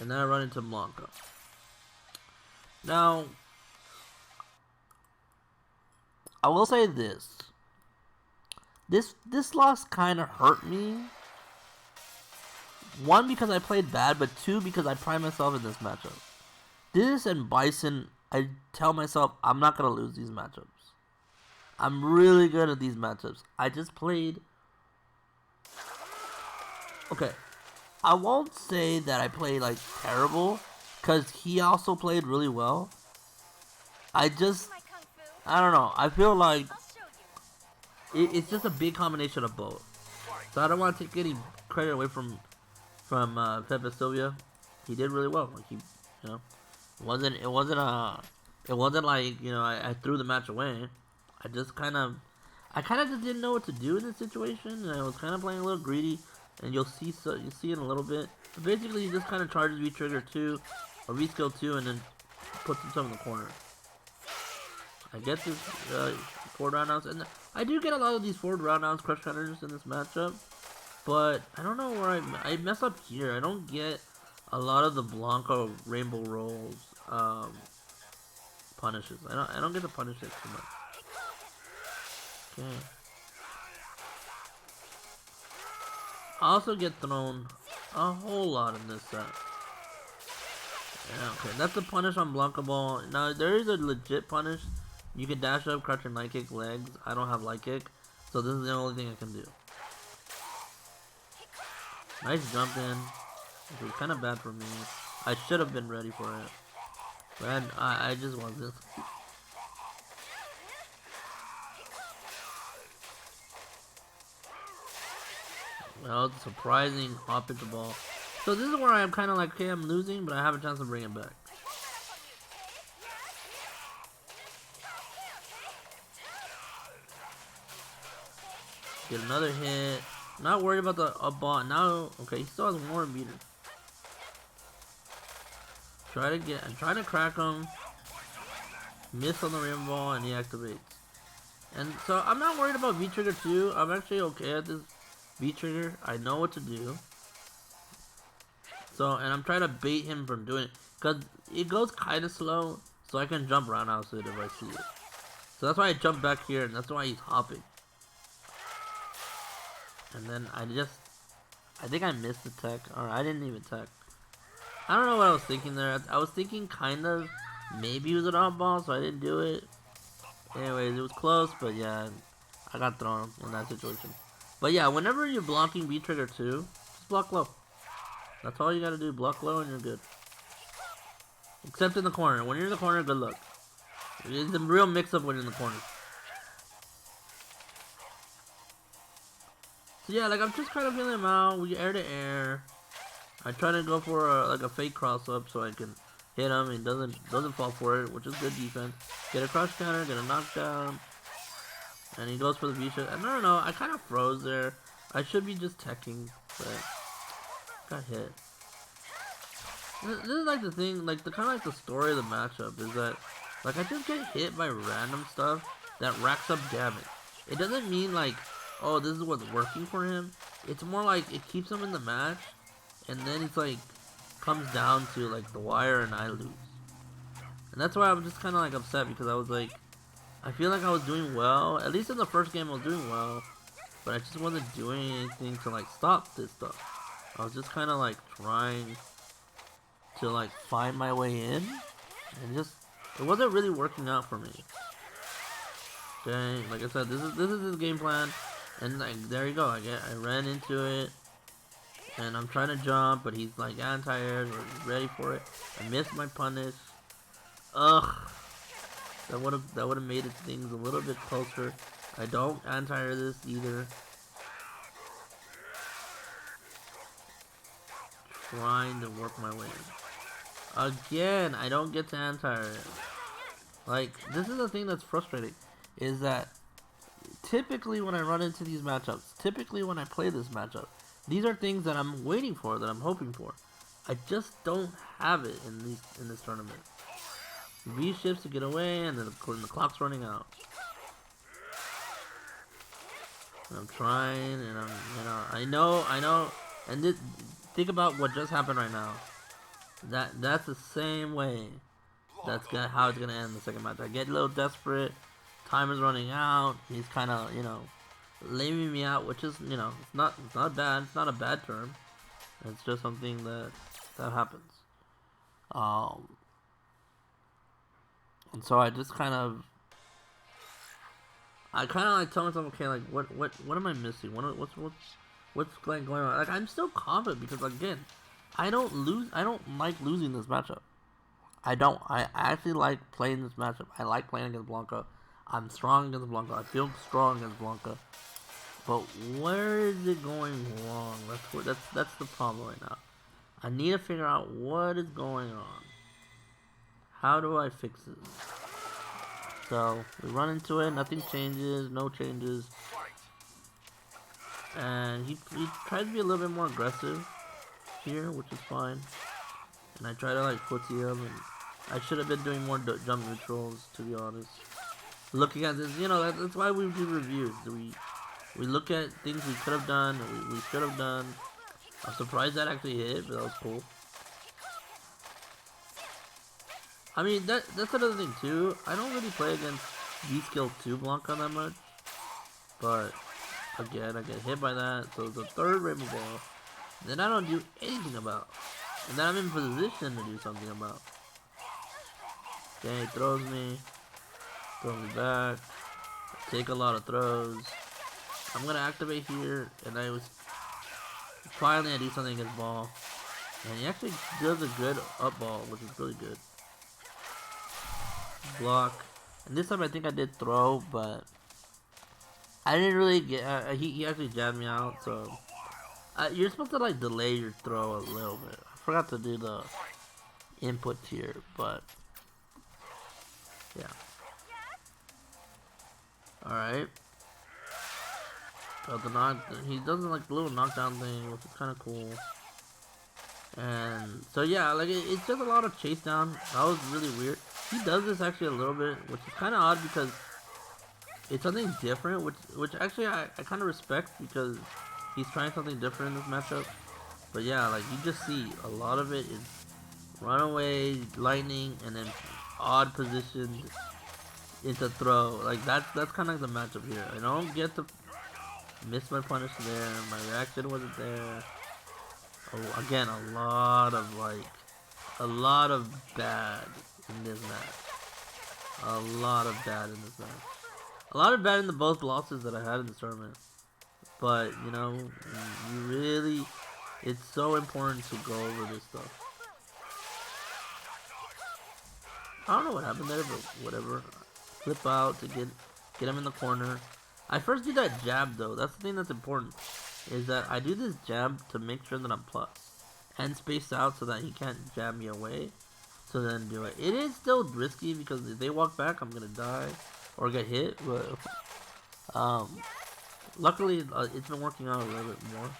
and then I run into Blanca. Now, I will say this. This loss kind of hurt me. One, because I played bad, but two, because I pride myself in this matchup. This and Bison, I tell myself I'm not going to lose these matchups. I'm really good at these matchups. I just played... Okay, I won't say that I played, like, terrible, because he also played really well. I don't know. I feel like it's just a big combination of both. So I don't want to take any credit away from pt.4. He did really well. Like, he, you know, it wasn't like, you know, I threw the match away. I just kind of just didn't know what to do in this situation, and I was kind of playing a little greedy. And you'll see in a little bit. But basically, he just kind of charges V-trigger 2 or V-skill 2, and then puts himself in the corner. I get this forward roundhouse, and I do get a lot of these forward roundhouse crush counters in this matchup. But I don't know where I mess up here. I don't get a lot of the Blanca Rainbow Rolls punishes. I don't get to punish it too much. Okay. I also get thrown a whole lot in this set. Yeah, okay, that's a punish on Blanca Ball. Now, there is a legit punish. You can dash up, crouch, and light kick legs. I don't have light kick, so this is the only thing I can do. Nice jump in. It was kind of bad for me. I should have been ready for it. But I just wasn't. Well, it's surprising hop into ball. So this is where I'm kind of like, okay, I'm losing, but I have a chance to bring it back. Get another hit. Not worried about the ball. Now, okay, he still has more beater. I'm trying to crack him. Miss on the rim ball, and he activates. And so I'm not worried about V-trigger 2. I'm actually okay at this V-trigger. I know what to do. So, and I'm trying to bait him from doing it. Because it goes kind of slow, so I can jump roundhouse it if I see it. So that's why I jump back here, and that's why he's hopping. And then I think I missed the tech. Or I didn't even tech. I don't know what I was thinking there. I was thinking kind of maybe it was an off ball, so I didn't do it. Anyways, it was close, but yeah, I got thrown in that situation. But yeah, whenever you're blocking V-trigger 2, just block low. That's all you gotta do. Block low and you're good. Except in the corner. When you're in the corner, good luck. It's a real mix-up when you're in the corner. So yeah, like I'm just kind of feeling him out. We air to air. I try to go for a fake cross up so I can hit him and doesn't fall for it, which is good defense. Get a crush counter, get a knockdown, and he goes for the V-shot. And I don't know, I kind of froze there. I should be just teching, but got hit. This is like the thing, like the kind of like the story of the matchup is that like I just get hit by random stuff that racks up damage. It doesn't mean like, oh, this is what's working for him. It's more like it keeps him in the match, and then it's like comes down to like the wire and I lose. And that's why I'm just kind of like upset, because I was like, I feel like I was doing well. At least in the first game I was doing well, but I just wasn't doing anything to like stop this stuff. I was just kind of like trying to like find my way in, and it wasn't really working out for me. Okay, like I said, this is his game plan, and like there you go. I ran into it, and I'm trying to jump, but he's like anti-airs or he's ready for it. I missed my punish. Ugh, that would have made things a little bit closer. I don't anti-air this either. Trying to work my way in. Again, I don't get to anti-air it. Like, this is the thing that's frustrating, is that typically when I run into these matchups, typically when I play this matchup, these are things that I'm waiting for, that I'm hoping for. I just don't have it in this tournament. V shifts to get away, and then the clock's running out. And I'm trying, and I know, and think about what just happened right now. That's the same way. That's how it's gonna end the second match. I get a little desperate. Time is running out. He's kind of, leaving me out, which is, it's not bad. It's not a bad term. It's just something that happens. And so I just I kind of like tell myself, okay, like what am I missing? What's going on? Like I'm still confident because again, I don't like losing this matchup. I don't. I actually like playing this matchup. I like playing against Blanca. I'm strong against Blanca. I feel strong against Blanca. But where is it going wrong? That's the problem right now. I need to figure out what is going on. How do I fix this? So we run into it. Nothing changes. No changes. And he tries to be a little bit more aggressive here, which is fine. And I try to like footsie him, and I should have been doing more jump neutrals, to be honest. Looking at this, that's why we do reviews. We look at things we could have done, we should have done. I'm surprised that actually hit, but that was cool. I mean, that's another thing too. I don't really play against D-Skill 2 Blanca that much. But, again, I get hit by that. So the third Rainbow Ball, then I don't do anything about. And then I'm in position to do something about. Okay, he throws me back, take a lot of throws. I'm gonna activate here, and I do something against ball, and he actually does a good up ball, which is really good. Block, and this time I think I did throw, but I didn't really get. He actually jabbed me out, so you're supposed to like delay your throw a little bit. I forgot to do the input here, but yeah. Alright. So he doesn't like the little knockdown thing, which is kind of cool. And so yeah, like it's just a lot of chase down. That was really weird. He does this actually a little bit, which is kind of odd because it's something different, which actually I kind of respect because he's trying something different in this matchup. But yeah, like you just see a lot of it is runaway, lightning, and then odd positions into throw. Like that's kind of like the matchup here. I don't get to miss my punish there. My reaction wasn't there. Oh, again, a lot of bad in this match. A lot of bad in this match. A lot of bad in the both losses that I had in this tournament. But you really, it's so important to go over this stuff. I don't know what happened there, but whatever. Flip out to get him in the corner. I first do that jab though. That's the thing that's important. Is that I do this jab to make sure that I'm plus. And space out so that he can't jab me away. So then do it. It is still risky because if they walk back, I'm gonna die or get hit. But luckily it's been working out a little bit more.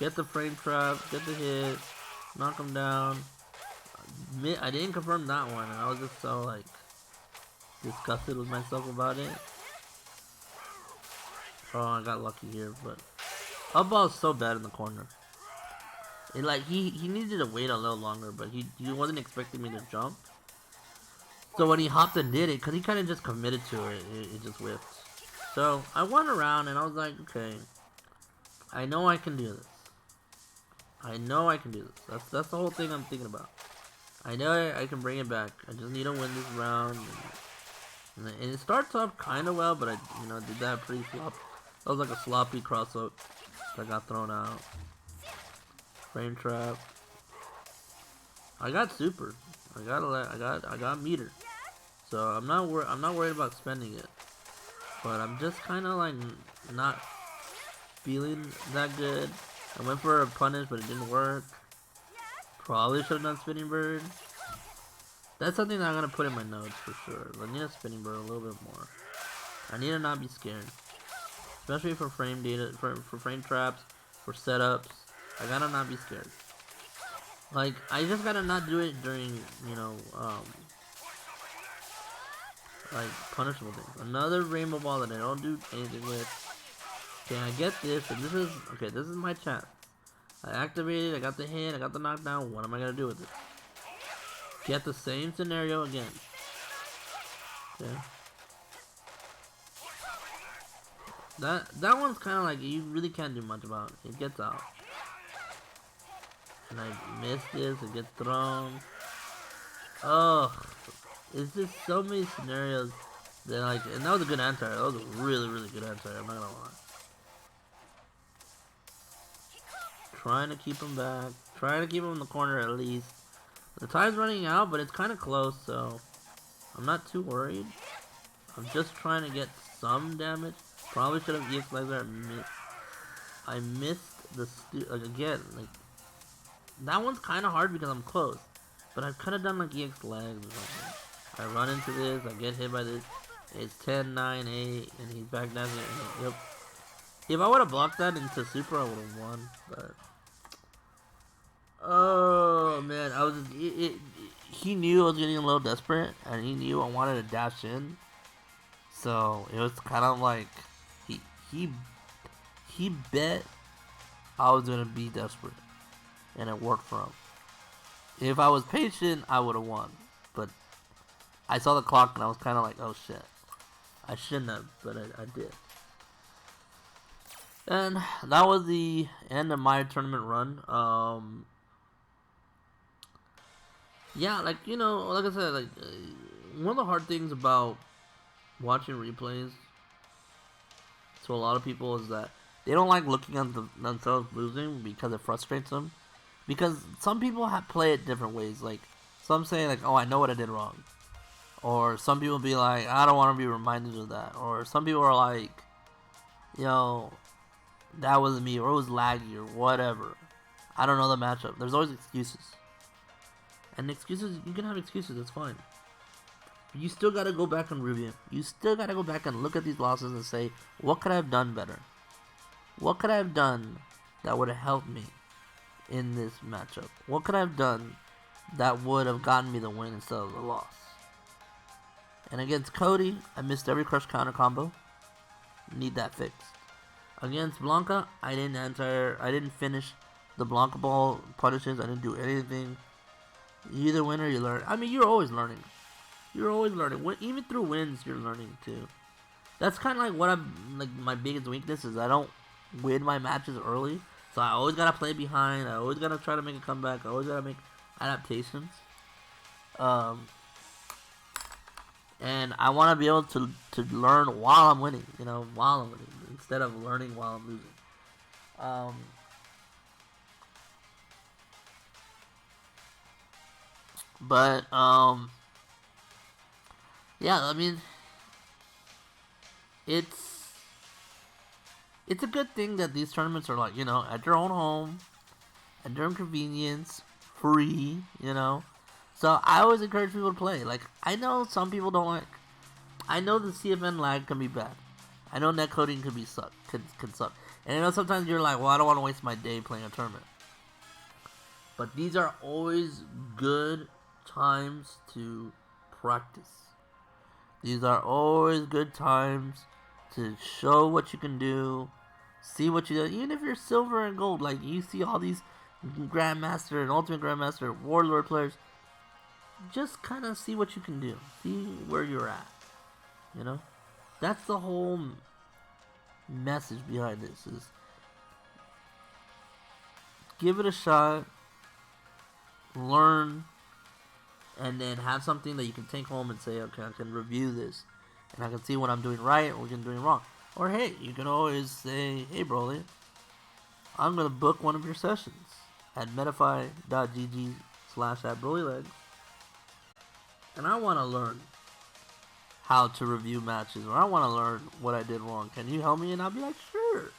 Get the frame trap, get the hit, knock him down. I didn't confirm that one, and I was just so like disgusted with myself about it. Oh, I got lucky here, but up ball is so bad in the corner. It like he needed to wait a little longer, but he wasn't expecting me to jump. So when he hopped and did it, cause he kind of just committed to it, it just whipped. So I won around, and I was like, okay, I know I can do this. I know I can do this. That's the whole thing I'm thinking about. I know I can bring it back. I just need to win this round. And it starts off kind of well, but I did that pretty sloppy. That was like a sloppy cross up that got thrown out. Frame trap. I got super. I got meter. So I'm not worried about spending it. But I'm just kind of like not feeling that good. I went for a punish, but it didn't work. Probably should have done spinning bird. That's something that I'm gonna put in my notes for sure. I need a spinning bird a little bit more. I need to not be scared, especially for frame data, for frame traps, for setups. I gotta not be scared. Like I just gotta not do it during like punishable things. Another rainbow ball that I don't do anything with. Okay, I get this, and this is my chance. I activated, I got the hit, I got the knockdown. What am I gonna do with it? Get the same scenario again. Okay. That one's kind of like you really can't do much about it. It gets out. And I miss this, it gets thrown. Oh, it's just so many scenarios that like, and that was a good anti-air. That was a really, really good anti-air, I'm not gonna lie. Trying to keep him back. Trying to keep him in the corner at least. The time's running out, but it's kind of close, so I'm not too worried. I'm just trying to get some damage. Probably should have EX laser. I missed the like again. Like that one's kind of hard because I'm close, but I could have done like EX legs or something. I run into this. I get hit by this. It's 10, 9, 8, and he's back down here. Yep. If I would have blocked that into super, I would have won. But oh man, I was. He knew I was getting a little desperate, and he knew I wanted to dash in. So it was kind of like he bet I was gonna be desperate, and it worked for him. If I was patient, I would have won. But I saw the clock, and I was kind of like, oh shit, I shouldn't have, but I did. And that was the end of my tournament run. Yeah, like like I said, like one of the hard things about watching replays to a lot of people is that they don't like looking at themselves losing because it frustrates them. Because some people play it different ways. Like some say like, "Oh, I know what I did wrong," or some people be like, "I don't want to be reminded of that," or some people are like, "That wasn't me," or it was laggy, or whatever. I don't know the matchup. There's always excuses, and excuses you can have excuses. That's fine. You still gotta go back and review. You still gotta go back and look at these losses and say, what could I have done better? What could I have done that would have helped me in this matchup? What could I have done that would have gotten me the win instead of the loss? And against Cody, I missed every crush counter combo. Need that fixed. Against Blanca, I didn't finish the Blanca ball punishes. I didn't do anything. You either win or you learn. I mean, you're always learning. You're always learning. Even through wins, you're learning too. That's kind of like what my biggest weakness is. I don't win my matches early, so I always gotta play behind. I always gotta try to make a comeback. I always gotta make adaptations. And I want to be able to learn while I'm winning. While I'm winning, instead of learning while I'm losing. But yeah, I mean, it's a good thing that these tournaments are like, at your own home, at your own convenience, free, So I always encourage people to play. Like, I know some people don't like. I know the CFN lag can be bad. I know netcoding can suck. And I know sometimes you're like, well, I don't want to waste my day playing a tournament. But these are always good times to practice. These are always good times to show what you can do, see what you do. Even if you're silver and gold, like you see all these Grandmaster and Ultimate Grandmaster, Warlord players, just kind of see what you can do. See where you're at. That's the whole message behind this is give it a shot, learn, and then have something that you can take home and say, okay, I can review this, and I can see what I'm doing right or what I'm doing wrong. Or hey, you can always say, hey Broly, I'm going to book one of your sessions at metafy.gg/@BrolyLegs, and I want to learn how to review matches, or I want to learn what I did wrong. Can you help me? And I'll be like, sure.